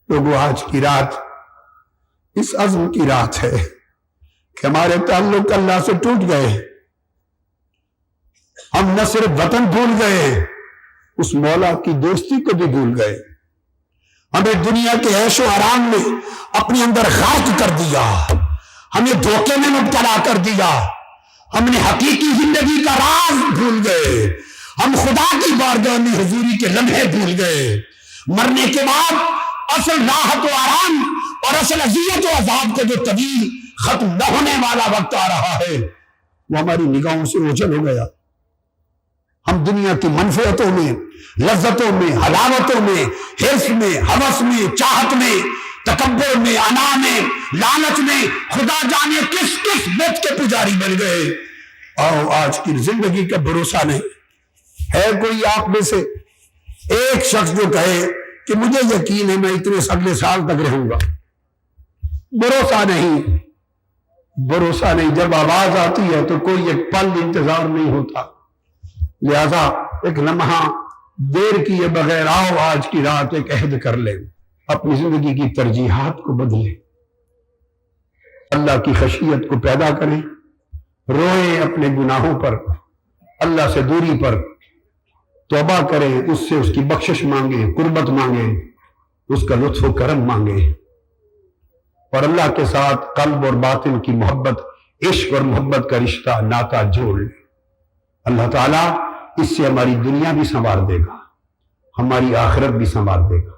لوگوں آج کی رات اس عزم کی رات ہے کہ ہمارے تعلق اللہ سے ٹوٹ گئے، ہم نہ صرف وطن بھول گئے، اس مولا کی دوستی کو بھی بھول گئے، ہمیں دنیا کے عیش و آرام میں اپنے اندر غرق کر دیا، ہمیں دھوکے میں مبتلا کر دیا، ہم نے حقیقی زندگی کا راز بھول گئے، ہم خدا کی بارگاہ میں حضوری کے لمحے بھول گئے۔ مرنے کے بعد اصل راحت و آرام اور اصل اذیت و عذاب کا جو طویل ختم نہ ہونے والا وقت آ رہا ہے وہ ہماری نگاہوں سے اوجھل ہو گیا۔ ہم دنیا کی منفعتوں میں، لذتوں میں، حلاوتوں میں، حرص میں، ہوس میں، چاہت میں، تکبر میں، انا میں، لالچ میں، خدا جانے کس کس بت کے پجاری بن گئے۔ آؤ، آج کی زندگی کا بھروسہ نہیں ہے۔ کوئی آپ میں سے ایک شخص جو کہے کہ مجھے یقین ہے میں اتنے اگلے سال تک رہوں گا؟ بھروسہ نہیں، بھروسہ نہیں۔ جب آواز آتی ہے تو کوئی ایک پل انتظار نہیں ہوتا، لہذا ایک لمحہ دیر کیے بغیر آؤ آج کی رات ایک عہد کر لیں، اپنی زندگی کی ترجیحات کو بدلیں، اللہ کی خشیت کو پیدا کریں، روئیں اپنے گناہوں پر، اللہ سے دوری پر، توبہ کریں، اس سے اس کی بخشش مانگیں، قربت مانگیں، اس کا لطف و کرم مانگیں، اور اللہ کے ساتھ قلب اور باطن کی محبت، عشق اور محبت کا رشتہ ناتا جوڑ لیں۔ اللہ تعالیٰ اس سے ہماری دنیا بھی سنوار دے گا، ہماری آخرت بھی سنوار دے گا۔